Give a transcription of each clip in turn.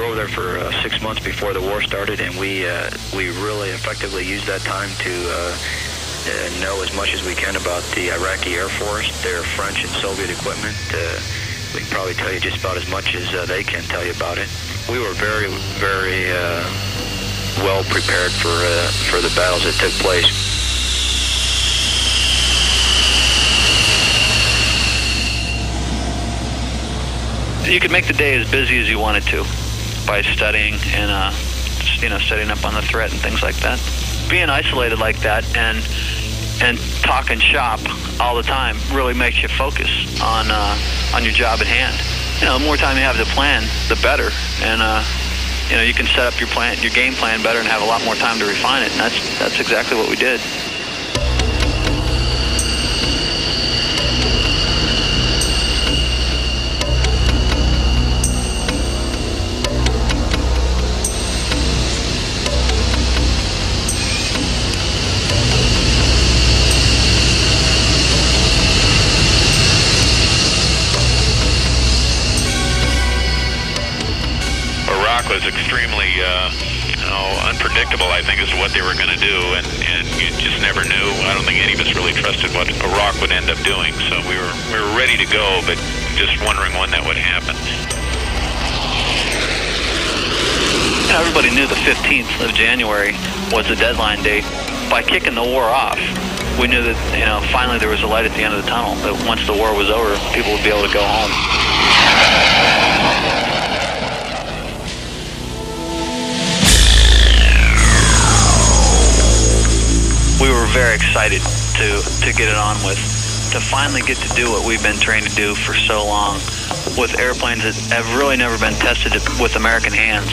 over there for 6 months before the war started, and we really effectively used that time to know as much as we can about the Iraqi Air Force, their French and Soviet equipment. We can probably tell you just about as much as they can tell you about it. We were very, very well prepared for the battles that took place. You could make the day as busy as you wanted to by studying and setting up on the threat and things like that. Being isolated like that and talking shop all the time really makes you focus on your job at hand. The more time you have to plan, the better. And you can set up your game plan better and have a lot more time to refine it. And that's exactly what we did. Was extremely unpredictable, I think, is what they were going to do, and you just never knew. I don't think any of us really trusted what Iraq would end up doing, so we were ready to go, but just wondering when that would happen. Everybody knew the 15th of January was the deadline date. By kicking the war off, we knew that finally there was a light at the end of the tunnel, that once the war was over, people would be able to go home. We were very excited to get it on with, to finally get to do what we've been trained to do for so long with airplanes that have really never been tested with American hands.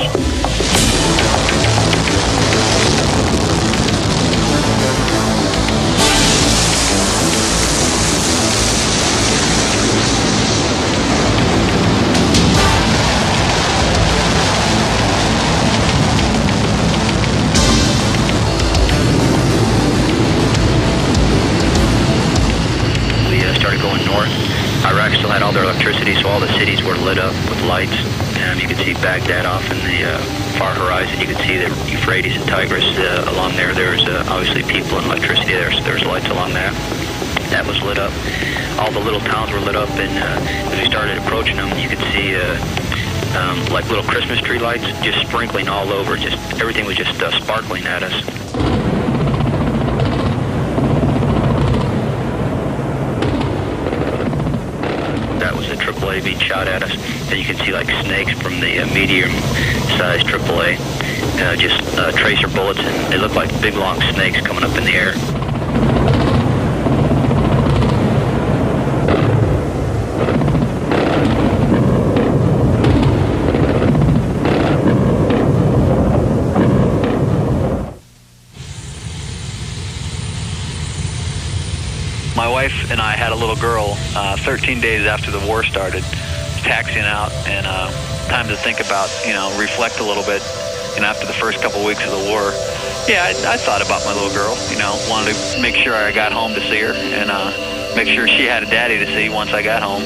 Iraq still had all their electricity, so all the cities were lit up with lights. You could see Baghdad off in the far horizon. You could see the Euphrates and Tigris along there. There's obviously people and electricity there, so there's lights along there. That was lit up. All the little towns were lit up, and as we started approaching them, you could see like little Christmas tree lights just sprinkling all over. Just everything was just sparkling at us. AAA being shot at us, and you can see like snakes from the medium-sized AAA, just tracer bullets, and they look like big long snakes coming up in the air. My wife and I had a little girl 13 days after the war started, taxiing out, and time to think about, reflect a little bit, after the first couple of weeks of the war. Yeah, I thought about my little girl, wanted to make sure I got home to see her and make sure she had a daddy to see once I got home.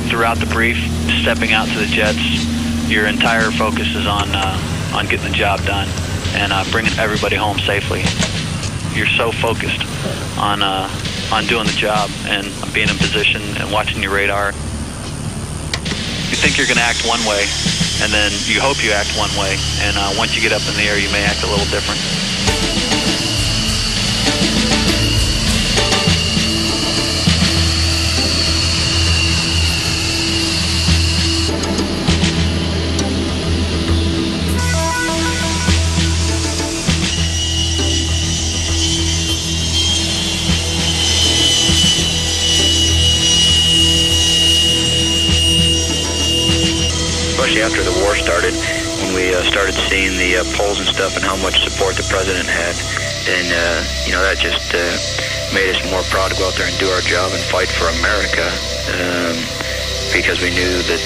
Throughout the brief, stepping out to the jets, your entire focus is on getting the job done and bringing everybody home safely. You're so focused on doing the job and being in position and watching your radar. You think you're going to act one way, and then you hope you act one way, and once you get up in the air, you may act a little different. Especially after the war started, when we started seeing the polls and stuff and how much support the president had, and that just made us more proud to go out there and do our job and fight for America, because we knew that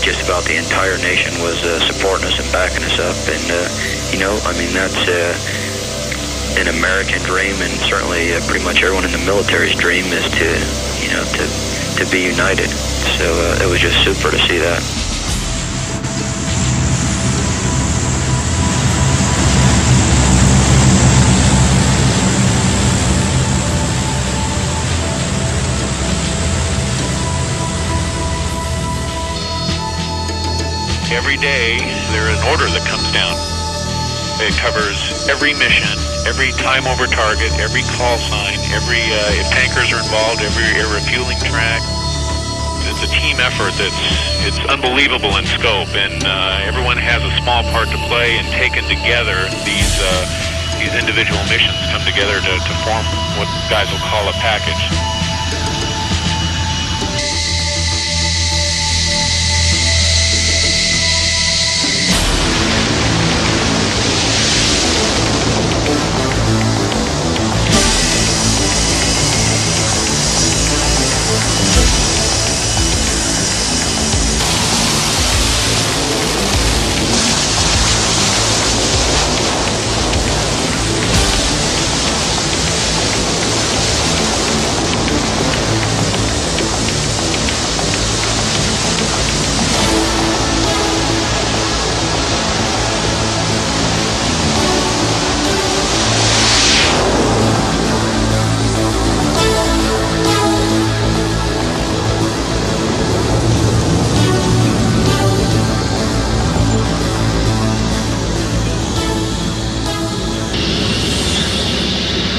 just about the entire nation was supporting us and backing us up. And, I mean, that's an American dream, and certainly pretty much everyone in the military's dream is to be united. So it was just super to see that. Every day, there's an order that comes down. It covers every mission, every time over target, every call sign, if tankers are involved, every refueling track. It's a team effort it's unbelievable in scope, and everyone has a small part to play, and taken together, these individual missions come together to form what guys will call a package.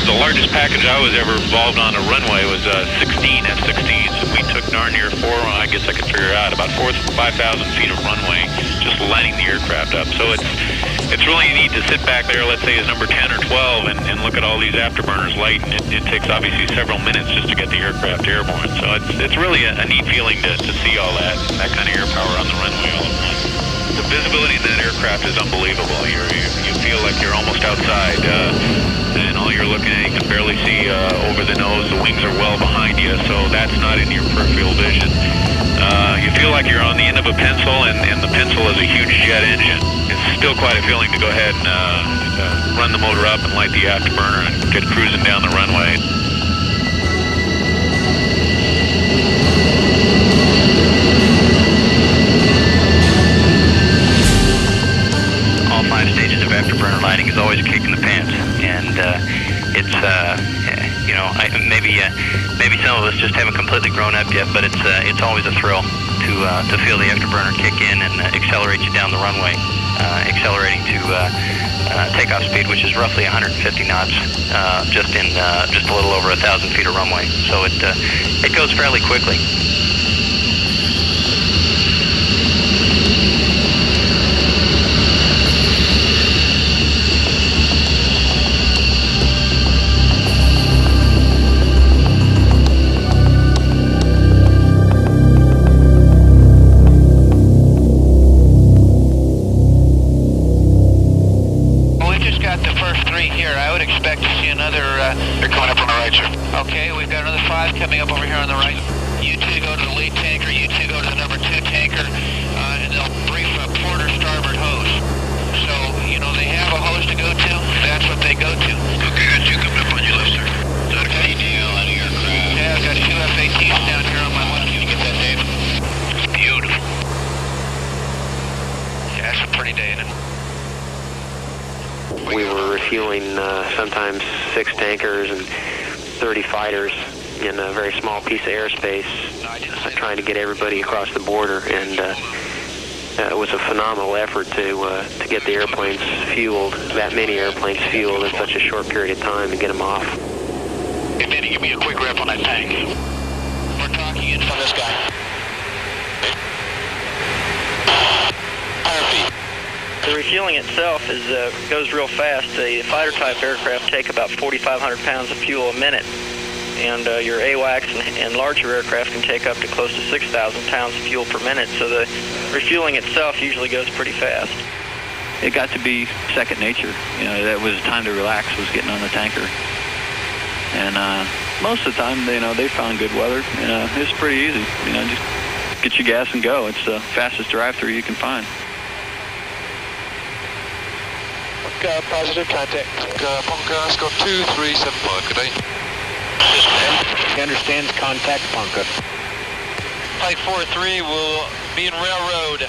The largest package I was ever involved on a runway was 16 F-16s, and we took darn near I guess I could figure out, about 5,000 feet of runway just lining the aircraft up. So it's really neat to sit back there, let's say as number 10 or 12, and look at all these afterburners light, and it takes obviously several minutes just to get the aircraft airborne. So it's really a neat feeling to see all that kind of air power on the runway all at once. The visibility in that aircraft is unbelievable. You feel like you're almost outside, and all you're looking at, you can barely see over the nose. The wings are well behind you, so that's not in your peripheral vision. You feel like you're on the end of a pencil, and the pencil is a huge jet engine. It's still quite a feeling to go ahead and run the motor up and light the afterburner and get cruising down the runway. All 5 stages of afterburner lighting is always a kick in the pants, and it's maybe some of us just haven't completely grown up yet, but it's always a thrill to feel the afterburner kick in and accelerate you down the runway, accelerating to takeoff speed, which is roughly 150 knots, just a little over 1,000 feet of runway. So it goes fairly quickly. They're coming up on the right, sir. Okay, we've got another 5 coming up over here on the right. You 2 go to the lead tanker, you 2 go to the number 2 tanker, and they'll brief a port or starboard hose. So, they have a hose to go to. That's what they go to. Okay, got 2 coming up on your left, sir. Is that a CDL on the aircraft? Yeah, I've got 2 F-18s down here on my left. Can you get that, Dave? It's beautiful. Yeah, it's a pretty day, isn't it? We were refueling sometimes 6 tankers and 30 fighters in a very small piece of airspace, trying to get everybody across the border, and it was a phenomenal effort to get the airplanes fueled, that many airplanes fueled in such a short period of time, and get them off. Hey, Benny, give me a quick rep on that tank. We're talking in from this guy. The refueling itself goes real fast. The fighter-type aircraft take about 4,500 pounds of fuel a minute, and your AWACS and larger aircraft can take up to close to 6,000 pounds of fuel per minute, so the refueling itself usually goes pretty fast. It got to be second nature. That was time to relax, was getting on the tanker. And most of the time, they found good weather. It was pretty easy. Just get your gas and go. It's the fastest drive-through you can find. Positive contact. Ponca, Oscar 2375, good day. He understands contact, Ponca. Flight 43 will be in railroad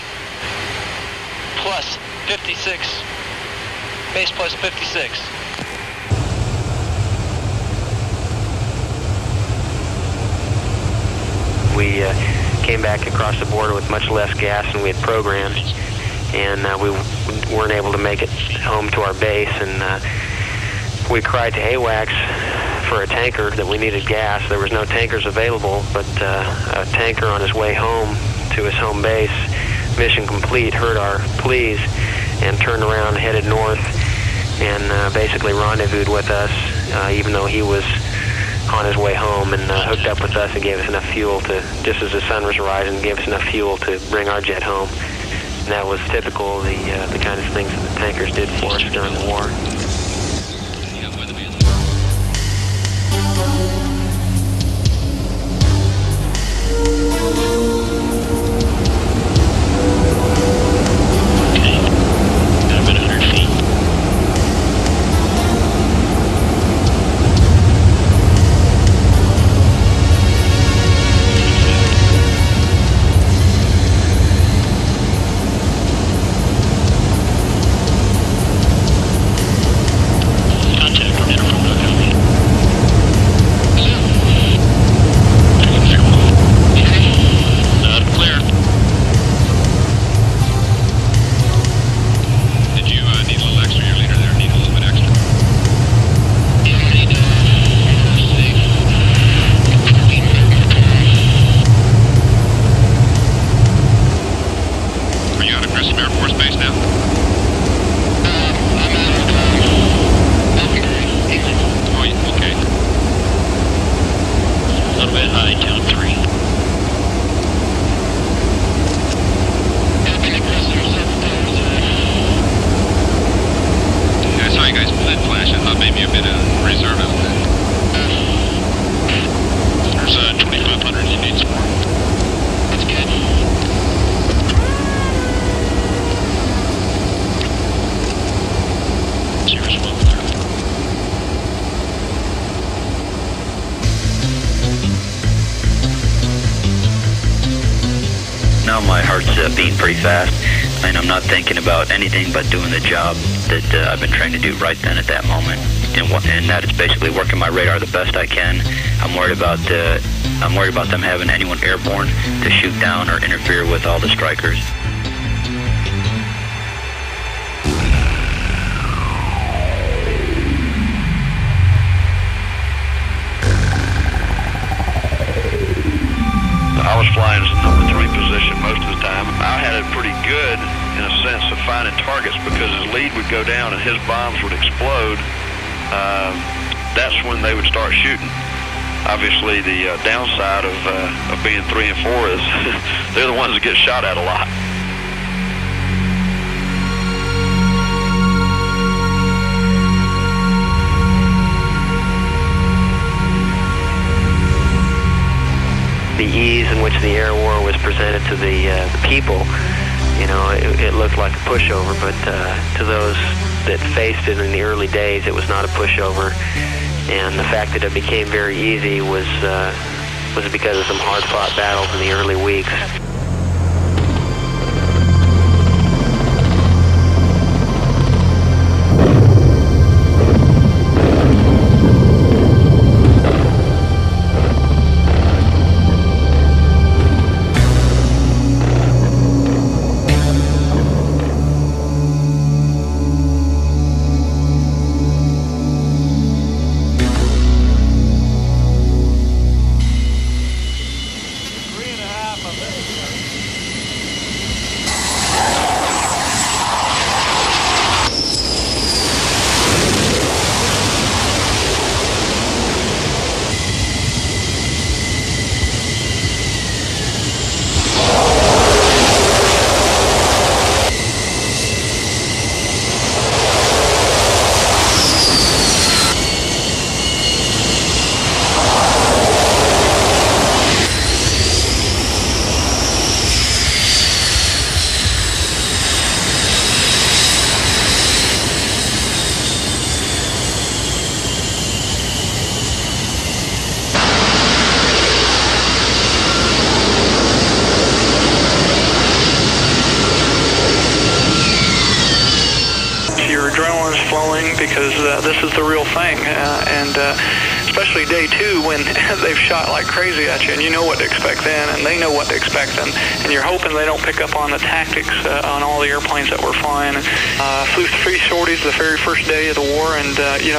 plus 56. Base plus 56. We came back across the border with much less gas than we had programmed, and we weren't able to make it home to our base, and we cried to AWACS for a tanker that we needed gas. There was no tankers available, but a tanker on his way home to his home base, mission complete, heard our pleas and turned around, headed north, and basically rendezvoused with us, even though he was on his way home, and hooked up with us and gave us enough fuel to, just as the sun was rising, gave us enough fuel to bring our jet home. And that was typical of the kind of things that the tankers did for us during the war. Now my heart's beating pretty fast, and I'm not thinking about anything but doing the job that I've been trying to do right then at that moment, and that is basically working my radar the best I can. I'm worried about them having anyone airborne to shoot down or interfere with all the strikers. I was flying as a number 3 position most of the time. I had it pretty good in a sense of finding targets because his lead would go down and his bombs would explode. That's when they would start shooting. Obviously, the downside of being 3 and 4 is they're the ones that get shot at a lot. The ease in which the air war was presented to the people, you know, it looked like a pushover, but to those that faced it in the early days, it was not a pushover. And the fact that it became very easy was because of some hard-fought battles in the early weeks. thing, and especially day 2 when they've shot like crazy at you, and you know what to expect then, and they know what to expect then, and you're hoping they don't pick up on the tactics on all the airplanes that we're flying. Flew 3 sorties the very first day of the war, and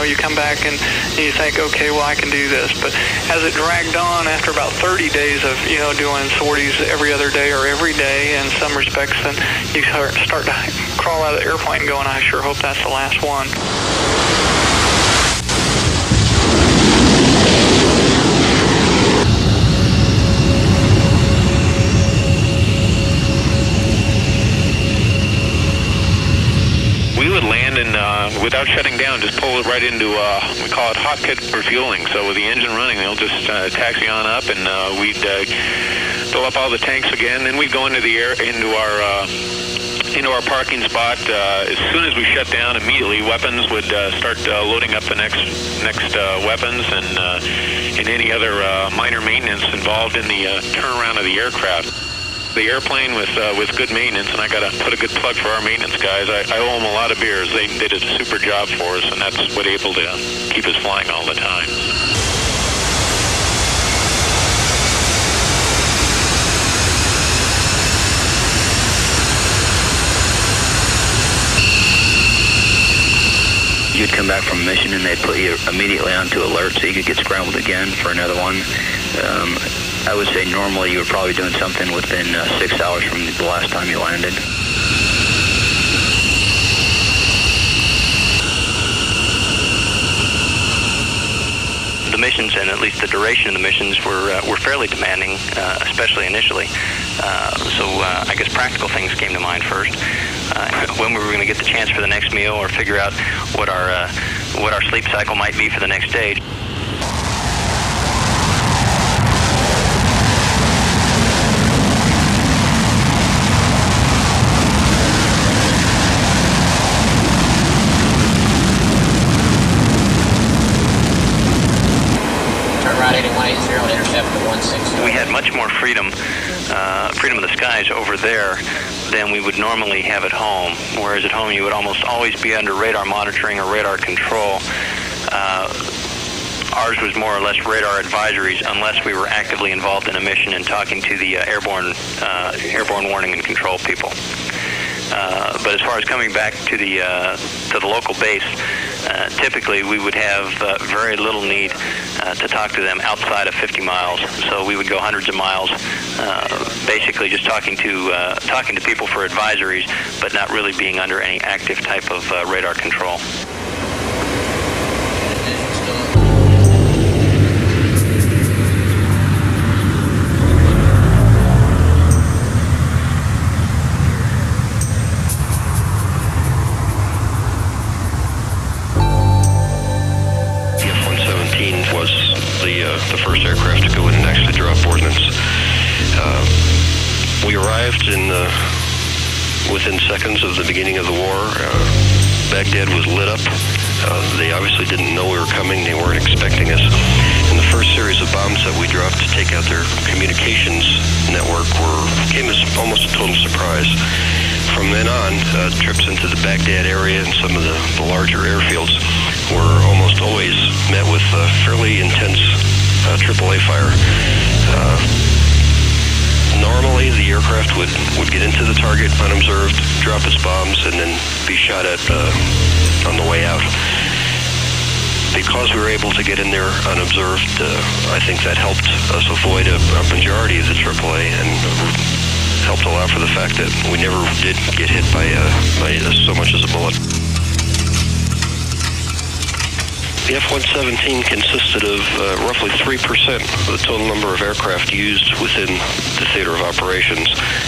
you come back and you think, okay, well, I can do this. But as it dragged on, after about 30 days of doing sorties every other day or every day in some respects, then you start to crawl out of the airplane going, I sure hope that's the last one. We would land and, without shutting down, just pull it right into, we call it hot pit refueling. So with the engine running, they'll just taxi on up, and we'd fill up all the tanks again. Then we'd go into our parking spot. As soon as we shut down, immediately weapons would start loading up the next weapons and any other minor maintenance involved in the turnaround of the aircraft. The airplane with good maintenance, and I got to put a good plug for our maintenance guys. I owe them a lot of beers. They did a super job for us, and that's what able to keep us flying all the time. You'd come back from a mission and they'd put you immediately onto alert so you could get scrambled again for another one. I would say normally you were probably doing something within 6 hours from the last time you landed. The missions, and at least the duration of the missions, were fairly demanding, especially initially. So I guess practical things came to mind first. When we were going to get the chance for the next meal, or figure out what our sleep cycle might be for the next day. We had much more freedom of the skies over there than we would normally have at home, whereas at home you would almost always be under radar monitoring or radar control. Ours was more or less radar advisories unless we were actively involved in a mission and talking to the airborne warning and control people. But as far as coming back to the local base, typically we would have very little need to talk to them outside of 50 miles. So we would go hundreds of miles, basically just talking to people for advisories, but not really being under any active type of radar control. The first aircraft to go in and actually drop ordnance. We arrived within seconds of the beginning of the war. Baghdad was lit up. They obviously didn't know we were coming. They weren't expecting us. And the first series of bombs that we dropped to take out their communications network came as almost a total surprise. From then on, trips into the Baghdad area and some of the larger airfields were almost always met with fairly intense AAA fire. Normally, the aircraft would get into the target unobserved, drop its bombs, and then be shot at on the way out. Because we were able to get in there unobserved, I think that helped us avoid a majority of the AAA and helped allow for the fact that we never did get hit by so much as a bullet. The F-117 consisted of roughly 3% of the total number of aircraft used within the theater of operations,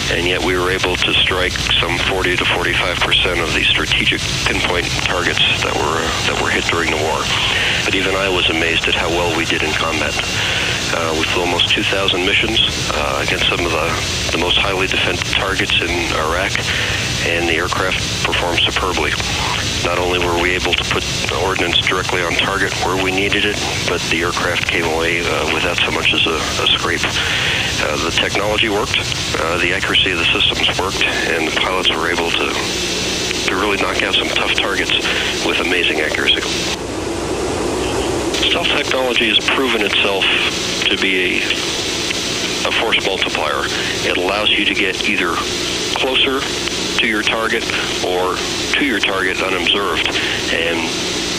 and yet we were able to strike some 40 to 45% of the strategic pinpoint targets that were hit during the war. But even I was amazed at how well we did in combat. With almost 2,000 missions against some of the most highly defended targets in Iraq, and the aircraft performed superbly. Not only were we able to put ordnance directly on target where we needed it, but the aircraft came away without so much as a scrape. The technology worked, the accuracy of the systems worked, and the pilots were able to really knock out some tough targets with amazing accuracy. Stealth technology has proven itself to be a force multiplier. It allows you to get either closer to your target or to your target unobserved. And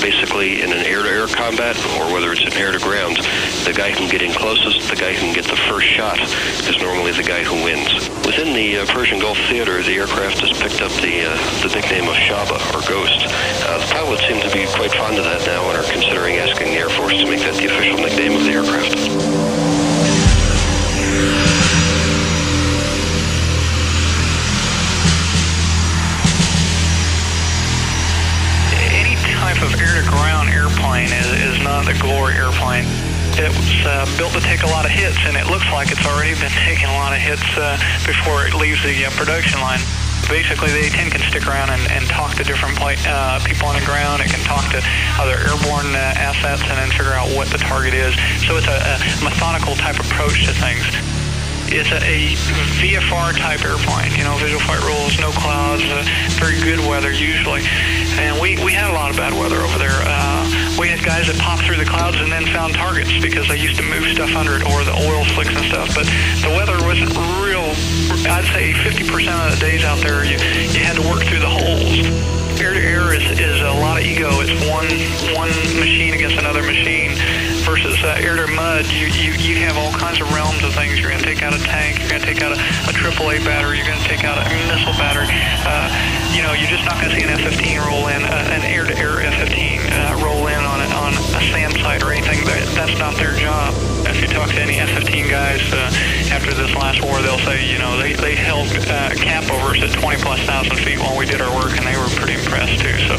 basically in an air-to-air combat, or whether it's in air-to-ground, the guy who can get in closest, the guy who can get the first shot, is normally the guy who wins. Within the Persian Gulf Theater, the aircraft has picked up the nickname of Shaba, or Ghost. The pilots seem to be quite fond of that now and are considering asking the Air Force to make that the official nickname of the aircraft. Of air-to-ground airplane is not the Glory airplane. It was built to take a lot of hits, and it looks like it's already been taking a lot of hits before it leaves the production line. Basically, the A-10 can stick around and talk to different people on the ground. It can talk to other airborne assets and then figure out what the target is. So it's a methodical type approach to things. It's a VFR type airplane, visual flight rules, no clouds, very good weather usually. And we had a lot of bad weather over there. We had guys that popped through the clouds and then found targets because they used to move stuff under it, or the oil slicks and stuff. But the weather wasn't real. I'd say 50% of the days out there, you had to work through the holes. Air-to-air is a lot of ego. It's one machine against another machine. Versus air-to-mud, you have all kinds of realms of things. You're going to take out a tank. You're going to take out a AAA battery. You're going to take out a missile battery. You're just not going to see an F-15 roll in, an air-to-air F-15 roll in on a SAM site or anything. That's not their job. If you talk to any F-15 guys after this last war, they'll say, they held cap over us at 20,000+ feet while we did our work, and they were pretty impressed too. So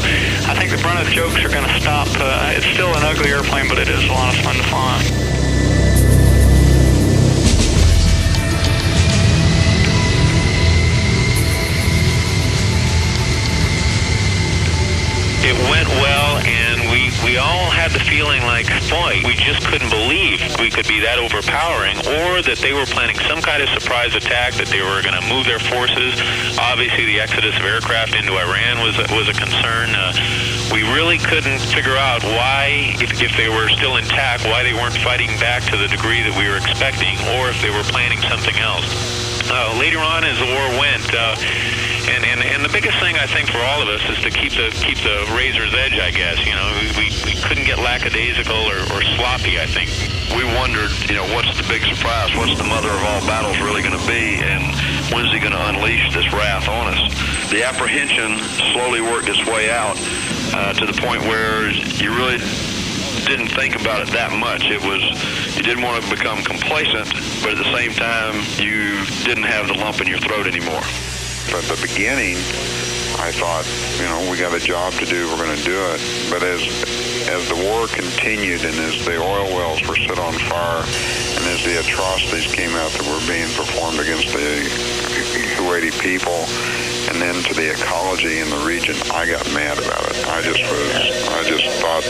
I think the brunt of the jokes are going to stop. It's still an ugly airplane, but it is a lot of fun to fly. It went well, and we all had the feeling like, boy, we just couldn't believe we could be that overpowering, or that they were planning some kind of surprise attack, that they were going to move their forces. Obviously, the exodus of aircraft into Iran was a concern. We really couldn't figure out why, if they were still intact, why they weren't fighting back to the degree that we were expecting, or if they were planning something else. Later on, as the war went, and the biggest thing I think for all of us is to keep the razor's edge, I guess. We couldn't get lackadaisical or sloppy, I think. We wondered, what's the big surprise? What's the mother of all battles really going to be? And when's he going to unleash this wrath on us? The apprehension slowly worked its way out to the point where you really didn't think about it that much. You didn't want to become complacent, but at the same time, you didn't have the lump in your throat anymore. At the beginning, I thought, we got a job to do, we're going to do it. But as the war continued, and as the oil wells were set on fire, and as the atrocities came out that were being performed against the Kuwaiti people, and then to the ecology in the region, I got mad about it. I just thought,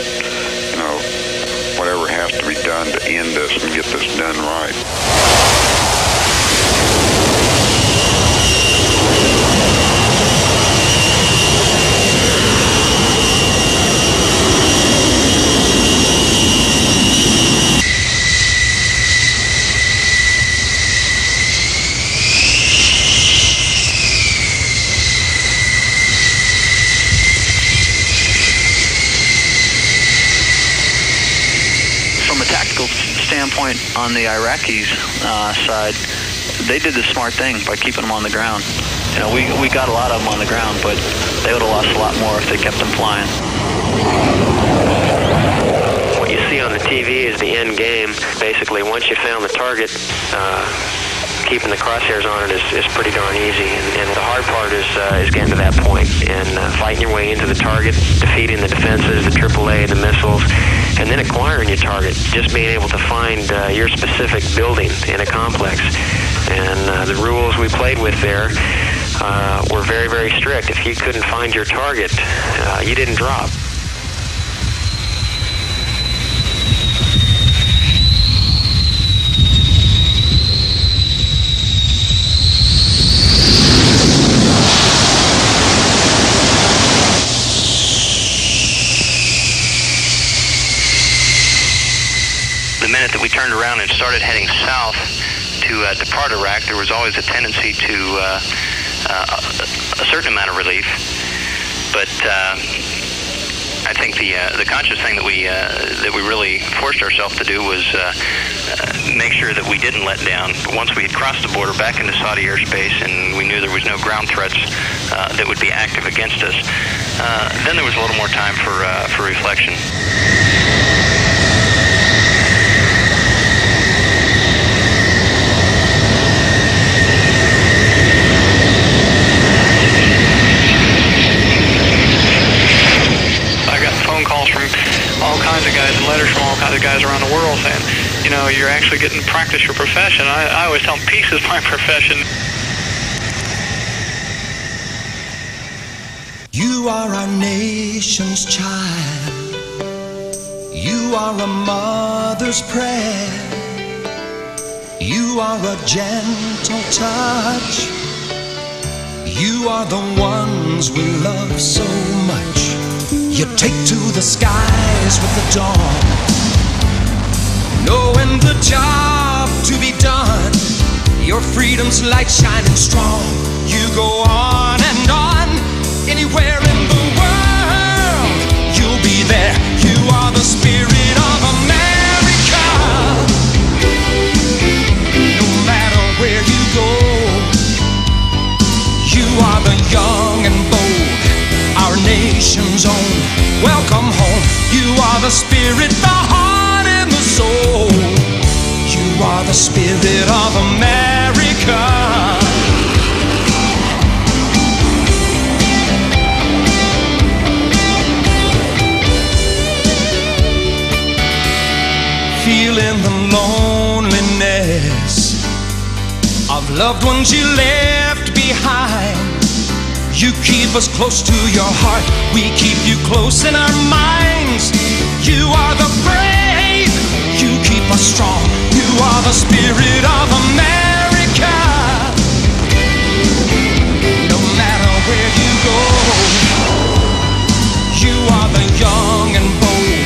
whatever has to be done to end this and get this done right. Standpoint on the Iraqis side, they did the smart thing by keeping them on the ground. We got a lot of them on the ground, but they would have lost a lot more if they kept them flying. What you see on the TV is the end game. Basically, once you found the target, keeping the crosshairs on it is pretty darn easy. And the hard part is getting to that point and fighting your way into the target, defeating the defenses, the AAA, the missiles, and then acquiring your target, just being able to find your specific building in a complex. And the rules we played with there were very, very strict. If you couldn't find your target, you didn't drop. hard Iraq, there was always a tendency to a certain amount of relief. But I think the conscious thing that we really forced ourselves to do was make sure that we didn't let down. Once we had crossed the border back into Saudi airspace and we knew there was no ground threats that would be active against us, then there was a little more time for reflection. All kinds of guys and letters from all kinds of guys around the world saying, you know, you're actually getting to practice your profession. I always tell them peace is my profession. You are our nation's child. You are a mother's prayer. You are a gentle touch. You are the ones we love so much. You take to the skies with the dawn, knowing the job to be done. Your freedom's light shining strong. You go on and on, anywhere in the world, you'll be there. You are the spirit of America. No matter where you go, you are the young and bold, our nation's own. Welcome home. You are the spirit, the heart and the soul. You are the spirit of America. Feeling the loneliness of loved ones you left behind. You keep us close to your heart. We keep you close in our minds. You are the brave. You keep us strong. You are the spirit of America. No matter where you go, you are the young and bold,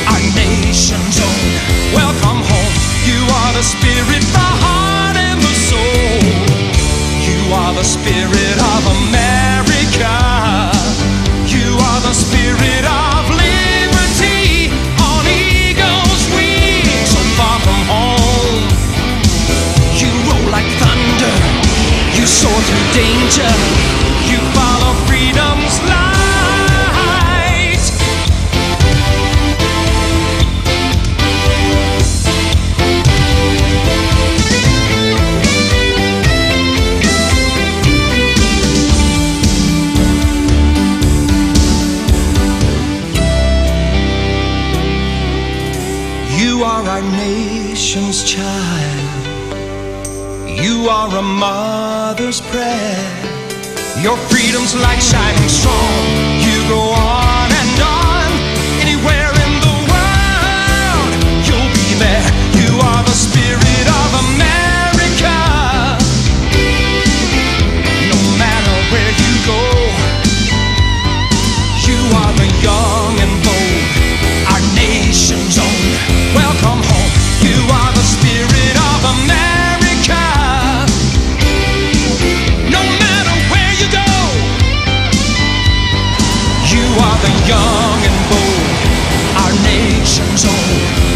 our nation's own. Welcome home. You are the spirit, the heart and the soul. You are the spirit of America. You are the spirit of liberty on eagle's wings. So far from home, you roll like thunder. You soar through danger. You follow freedom's light. You are our nation's child. You are a mother's prayer. Your freedom's light shining strong. You go on and on, anywhere in the world, you'll be there. You are the spirit of America. No matter where you go, you are the young and bold, our nation's own. Welcome home. You are the spirit of America. No matter where you go, you are the young and bold, our nation's own.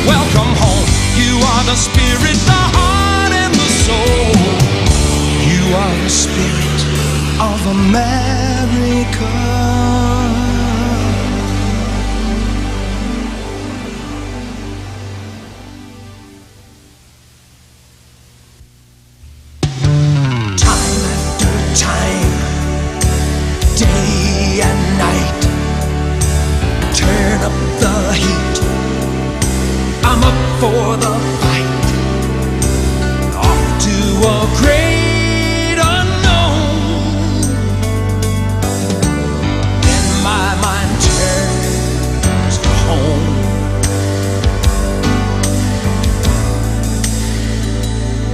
Welcome home. You are the spirit, the heart and the soul. You are the spirit of America. For the fight, off to a great unknown. Then my mind turns to home.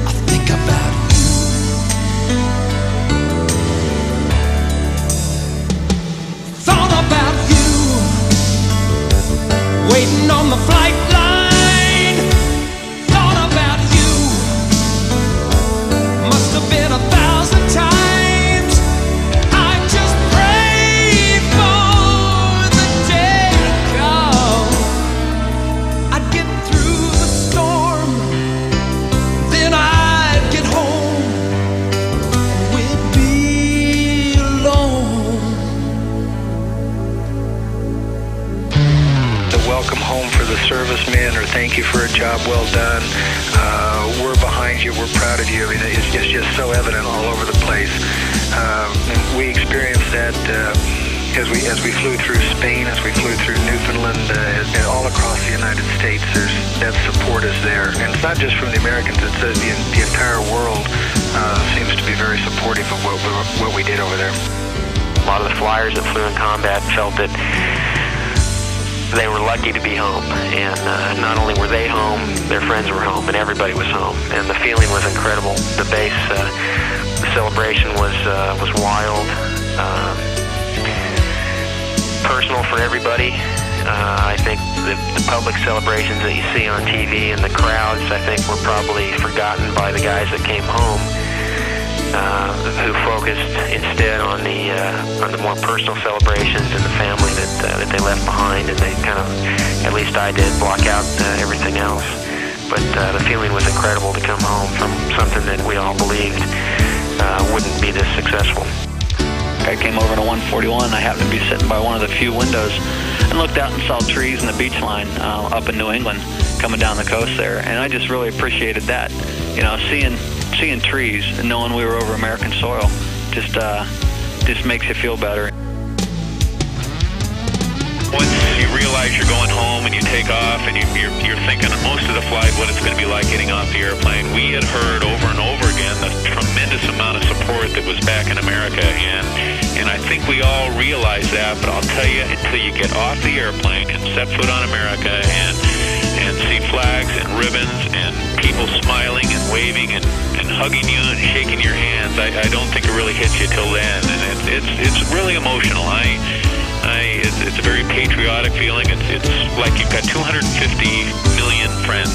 I think about you. Thought about you, waiting on the flight line. thank you for a job well done. We're behind you. We're proud of you. I mean, it's just so evident all over the place. And we experienced that as we flew through Spain, as we flew through Newfoundland, and all across the United States. That support is there, and it's not just from the Americans. It's the entire world seems to be very supportive of what we did over there. A lot of the flyers that flew in combat felt that they were lucky to be home, and not only were they home, their friends were home, and everybody was home, and the feeling was incredible. The base, the celebration was wild, personal for everybody. I think the public celebrations that you see on TV and the crowds, I think, were probably forgotten by the guys that came home, who focused instead on the more personal celebrations and the family that they left behind, and they kind of, at least I did, block out everything else. But the feeling was incredible to come home from something that we all believed wouldn't be this successful. I came over to 141. I happened to be sitting by one of the few windows and looked out and saw trees and the beach line up in New England coming down the coast there, and I just really appreciated that. You know, seeing trees and knowing we were over American soil just makes you feel better. Once you realize you're going home and you take off and you're thinking most of the flight what it's going to be like getting off the airplane, we had heard over and over again the tremendous amount of support that was back in America, and I think we all realize that, but I'll tell you, until you get off the airplane and set foot on America and see flags and ribbons and people smiling and waving and hugging you and shaking your hands, I don't think it really hits you till then, and it's really emotional. It's a very patriotic feeling. It's like you've got 250 million friends